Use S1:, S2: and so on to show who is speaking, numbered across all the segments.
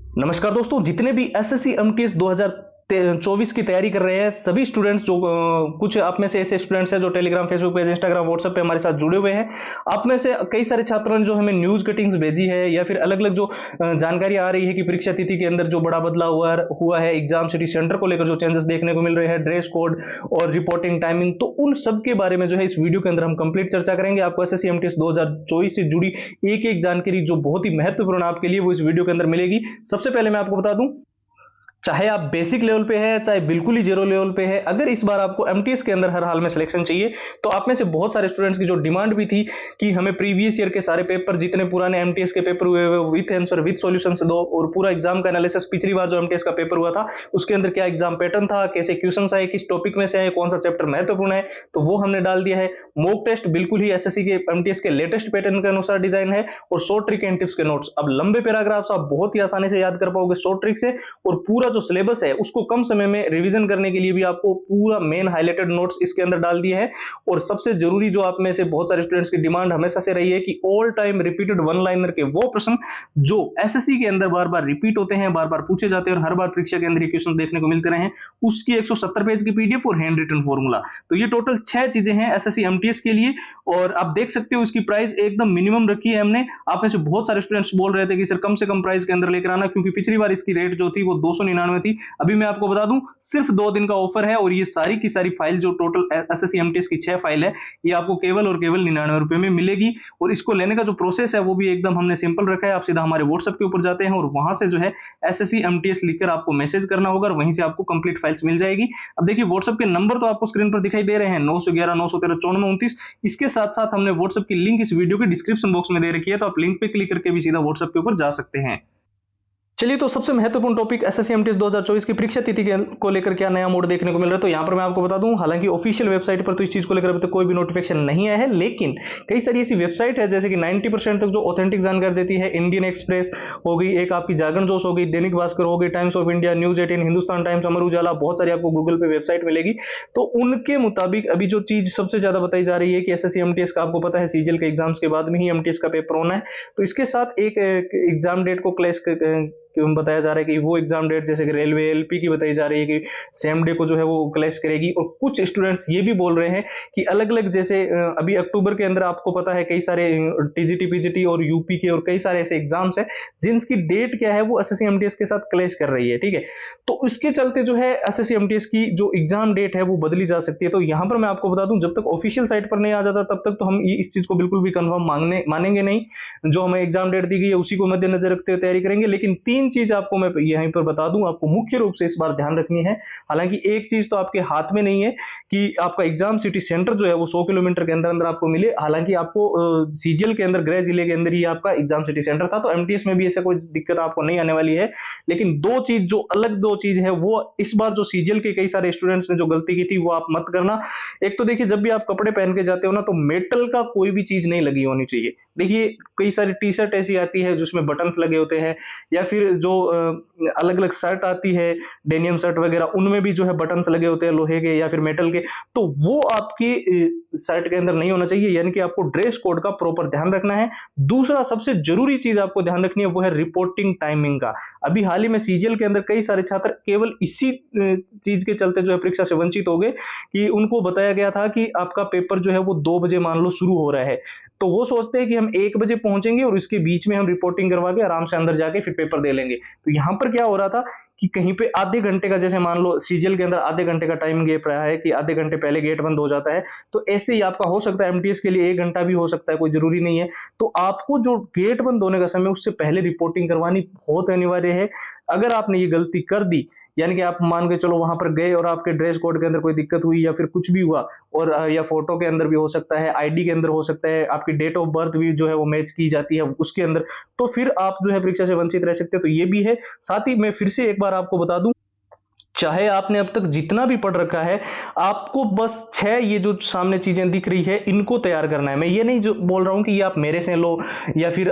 S1: नमस्कार दोस्तों, जितने भी एसएससी एमटीएस 2024 की तैयारी कर रहे हैं सभी स्टूडेंट्स जो कुछ आप में से ऐसे स्टूडेंट्स हैं जो Telegram, Facebook page, Instagram, WhatsApp पे हमारे साथ जुड़े हुए हैं। आप में से कई सारे छात्रों ने जो हमें न्यूज कटिंग्स भेजी है या फिर अलग अलग जो जानकारी आ रही है कि परीक्षा तिथि के अंदर जो बड़ा बदलाव हुआ है, एग्जाम सिटी सेंटर को लेकर जो चेंजेस देखने को मिल रहे हैं, ड्रेस कोड और रिपोर्टिंग टाइमिंग, तो उन सब के बारे में जो है इस वीडियो के अंदर हम कंप्लीट चर्चा करेंगे। आपको एसएससी एमटीएस 2024 से जुड़ी एक एक जानकारी जो बहुत ही महत्वपूर्ण आपके लिए वो इस वीडियो के अंदर मिलेगी। सबसे पहले मैं आपको बता दूं, चाहे आप बेसिक लेवल पे है चाहे बिल्कुल ही जीरो लेवल पे है, अगर इस बार आपको एमटीएस के अंदर हर हाल में सिलेक्शन चाहिए तो आप में से बहुत सारे स्टूडेंट्स की जो डिमांड भी थी कि हमें प्रीवियस ईयर के सारे पेपर, जितने पुराने एमटीएस के पेपर हुए विथ आंसर विथ सॉल्यूशंस दो, और पूरा एग्जाम का एनालिसिस पिछली बार जो एमटीएस का पेपर हुआ था उसके अंदर क्या एग्जाम पैटर्न था, कैसे क्वेश्चन आए, किस टॉपिक में से आए, कौन सा चैप्टर महत्वपूर्ण है, तो वो हमने डाल दिया है। मॉक टेस्ट बिल्कुल ही एसएससी के एमटीएस के लेटेस्ट पैटर्न के अनुसार डिजाइन है, और शॉर्ट ट्रिक एंड टिप्स के नोट्स। अब लंबे पैराग्राफ्स आप बहुत ही आसानी से याद कर पाओगे शॉर्ट ट्रिक से, और पूरा जो सिलेबस है उसको कम समय में रिवीजन करने के लिए भी आपको पूरा मेन हाइलाइटेड नोट्स इसके अंदर डाल दिए हैं। और सबसे जरूरी जो आप में से बहुत सारे स्टूडेंट्स की डिमांड हमेशा से रही है कि all time repeated one liner के वो प्रश्न जो एसएससी के अंदर बार बार रिपीट होते हैं, बार बार पूछे जाते हैं और हर बार परीक्षा के अंदर ये क्वेश्चन देखने को मिलते रहे, उसकी 170 पेज की पीडीएफ और हैंड रिटन फॉर्मूला। तो ये टोटल 6 चीजें हैं एसएससी एमटीएस के लिए, और आप देख सकते हो इसकी प्राइस एकदम मिनिमम रखी है हमने। आप में से बहुत सारे स्टूडेंट्स बोल रहे थे कि सर कम से कम प्राइस के अंदर लेकर आना, क्योंकि पिछली बार इसकी रेट जो थी वो 299 थी। अभी मैं आपको बता दूं सिर्फ 2 दिन का ऑफर है, और ये सारी की सारी फाइल जो टोटल एसएससी एमटीएस की 6 फाइल है ये आपको केवल और केवल 99 रुपए में मिलेगी। और इसको लेने का जो प्रोसेस है वो भी एकदम हमने सिंपल रखा है। आप सीधा हमारे व्हाट्सएप के ऊपर जाते हैं और वहां से जो है एसएससी एमटीएस लिखकर आपको मैसेज करना होगा, और वहीं से आपको कंप्लीट फाइल्स मिल जाएगी। अब देखिए व्हाट्सएप के नंबर तो आपको स्क्रीन पर दिखाई दे रहे हैं, 911 913 9429। इसके साथ साथ हमने व्हाट्सएप की लिंक इस वीडियो के डिस्क्रिप्शन बॉक्स में दे रखी है, तो आप लिंक पे क्लिक करके भी सीधा व्हाट्सएप के ऊपर जा सकते हैं। चलिए, तो सबसे महत्वपूर्ण टॉपिक एसएससी एमटीएस 2024 की परीक्षा तिथि को लेकर क्या नया मोड देखने को मिल रहा है, तो यहां पर मैं आपको बता दूं, हालांकि ऑफिशियल वेबसाइट पर तो इस चीज को लेकर अभी तक कोई भी नोटिफिकेशन नहीं आया है, लेकिन कई सारी ऐसी वेबसाइट है जैसे कि 90% तक जो ऑथेंटिक जानकारी देती है। इंडियन एक्सप्रेस हो गई, एक आपकी जागरण जोश हो गई, दैनिक भास्कर हो गई, Times of India, News 18, Hindustan Times, Amar Ujala, बहुत सारी आपको गूगल पे वेबसाइट मिलेगी। तो उनके मुताबिक अभी जो चीज सबसे ज्यादा बताई जा रही है कि एसएससी एमटीएस का आपको पता है सीजीएल के एग्जाम्स के बाद में ही एमटीएस का पेपर होना है, तो इसके साथ एक एग्जाम डेट को क्लैश बताया जा रहा है कि वो एग्जाम डेट जैसे कि रेलवे एलपी की बताई जा रही है कि सेम डे को जो है वो क्लैश करेगी। और कुछ स्टूडेंट्स ये भी बोल रहे हैं कि अलग अलग, जैसे अभी अक्टूबर के अंदर आपको पता है कई सारे टीजीटी पीजीटी और यूपी के और कई सारे ऐसे एग्जाम्स हैं जिनकी डेट क्या है वो एसएससी एमटीएस के साथ क्लैश कर रही है, ठीक है। तो उसके चलते जो है एसएससी एमटीएस की जो एग्जाम डेट है वो बदली जा सकती है। तो यहां पर मैं आपको बता दूं, जब तक ऑफिशियल साइट पर नहीं आ जाता तब तक तो हम इस चीज को बिल्कुल भी कंफर्म मानेंगे नहीं। जो हमें एग्जाम डेट दी गई है उसी को मद्देनजर रखते हुए तैयारी करेंगे। लेकिन 3 चीज आपको मैं यहीं पर बता दूं, आपको मुख्य रूप से इस बार ध्यान रखनी है। हालांकि एक चीज तो आपके हाथ में नहीं है कि आपका एग्जाम सिटी सेंटर जो है वो 100 किलोमीटर के अंदर अंदर आपको मिले। हालांकि आपको सीजीएल के अंदर, गृह जिले के अंदर ही आपका एग्जाम सिटी सेंटर था, तो एमटीएस में भी ऐसा कोई दिक्कत आपको नहीं आने वाली है। लेकिन दो चीज है वो इस बार जो सीजीएल के कई सारे स्टूडेंट्स ने जो गलती की थी वो आप मत करना। एक तो देखिए, जब भी आप कपड़े पहन के जाते हो ना, तो मेटल का कोई भी चीज नहीं लगी होनी चाहिए। देखिए कई सारी टी शर्ट ऐसी आती है जिसमें बटन्स लगे होते हैं, या फिर जो अलग अलग शर्ट आती है, डेनियम शर्ट वगैरह, उनमें भी जो है बटन्स लगे होते हैं लोहे के या फिर मेटल के, तो वो आपकी शर्ट के अंदर नहीं होना चाहिए। यानी कि आपको ड्रेस कोड का प्रॉपर ध्यान रखना है। दूसरा सबसे जरूरी चीज आपको ध्यान रखनी है वो है रिपोर्टिंग टाइमिंग का। अभी हाल ही में सीजीएल के अंदर कई सारे छात्र केवल इसी चीज के चलते जो है परीक्षा से वंचित हो गए कि उनको बताया गया था कि आपका पेपर जो है वो 2 बजे मान लो शुरू हो रहा है, तो वो सोचते हैं कि हम 1 बजे पहुंचेंगे और इसके बीच में हम रिपोर्टिंग करवा के आराम से अंदर जाके फिर पेपर दे लेंगे। तो यहां पर क्या हो रहा था कि कहीं पे आधे घंटे का, जैसे मान लो सीजीएल के अंदर आधे घंटे का टाइम गैप रहा है कि आधे घंटे पहले गेट बंद हो जाता है, तो ऐसे ही आपका हो सकता है एमटीएस के लिए 1 घंटा भी हो सकता है, कोई जरूरी नहीं है। तो आपको जो गेट बंद होने का समय उससे पहले रिपोर्टिंग करवानी बहुत अनिवार्य है। अगर आपने ये गलती कर दी, यानी कि आप मान के चलो वहां पर गए और आपके ड्रेस कोड के अंदर कोई दिक्कत हुई या फिर कुछ भी हुआ, और या फोटो के अंदर भी हो सकता है, आईडी के अंदर हो सकता है, आपकी डेट ऑफ बर्थ भी जो है वो मैच की जाती है उसके अंदर, तो फिर आप जो है परीक्षा से वंचित रह सकते हैं। तो ये भी है। साथ ही मैं फिर से एक बार आपको बता दूं, चाहे आपने अब तक जितना भी पढ़ रखा है, आपको बस 6 ये जो सामने चीजें दिख रही है इनको तैयार करना है। मैं ये नहीं जो बोल रहा हूं कि ये आप मेरे से लो या फिर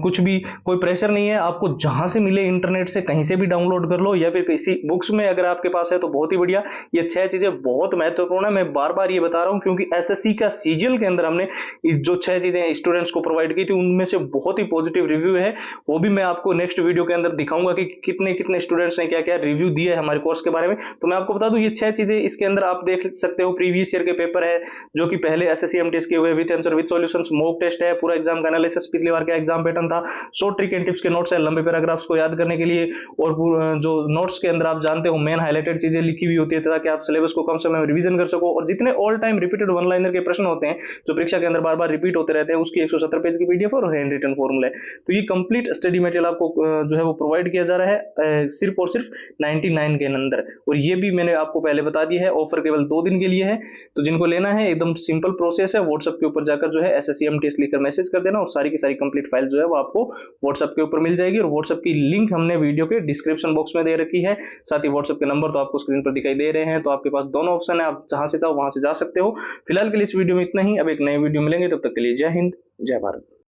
S1: कुछ भी, कोई प्रेशर नहीं है, आपको जहां से मिले इंटरनेट से कहीं से भी डाउनलोड कर लो या फिर किसी बुक्स में अगर आपके पास है तो बहुत ही बढ़िया। ये 6 चीजें बहुत महत्वपूर्ण है, मैं बार बार ये बता रहा हूं क्योंकि एसएससी का सीजीएल के अंदर हमने जो 6 चीजें स्टूडेंट्स को प्रोवाइड की थी उनमें से बहुत ही पॉजिटिव रिव्यू है। वो भी मैं आपको नेक्स्ट वीडियो के अंदर दिखाऊंगा कि कितने कितने स्टूडेंट्स ने क्या क्या रिव्यू दिए हमारे कोर्स के बारे में। तो मैं आपको बता दूं ये 6 चीजें इसके अंदर आप देख सकते हो। प्रीवियस ईयर के पेपर है जो कि पहले एसएससी एमटीएस के हुए with answer with solutions, mock test है, पूरा एग्जाम का एनालिसिस पिछली बार का एग्जाम पैटर्न था, शॉर्ट ट्रिक एंड टिप्स के नोट्स है लंबे पैराग्राफ्स को याद करने के लिए, और जो नोट्स के अंदर आप जानते हो मेन हाईलाइटेड चीजें लिखी हुई होती है ताकि आप सिलेबस को कम समय में रिवीजन कर सको, और जितने all time repeated one liner के प्रश्न होते हैं जो परीक्षा के अंदर बार बार रिपीट होते रहते हैं उसकी 170 पेज की पीडीएफ और हैंड रिटन फॉर्मूला है। तो ये कंप्लीट स्टडी मटेरियल आपको जो है वो प्रोवाइड किया जा रहा है सिर्फ और सिर्फ 99 के अंदर। और ये भी मैंने आपको पहले बता दिया है, ऑफर केवल 2 दिन के लिए है। तो जिनको लेना है एकदम सिंपल प्रोसेस है, व्हाट्सएप के ऊपर जाकर जो है एसएससी एमटीएस लिखकर मैसेज कर देना और सारी की सारी कंप्लीट फाइल जो है वो आपको व्हाट्सएप के ऊपर मिल जाएगी। और व्हाट्सएप की लिंक हमने वीडियो के डिस्क्रिप्शन बॉक्स में दे रखी है, साथ ही व्हाट्सएप के नंबर तो आपको स्क्रीन पर दिखाई दे रहे हैं। तो आपके पास दोनों ऑप्शन है, आप जहां से चाहो वहां से जा सकते हो। फिलहाल के लिए इस वीडियो में इतना ही, अब एक नए वीडियो मिलेंगे, तब तक के लिए जय हिंद जय भारत।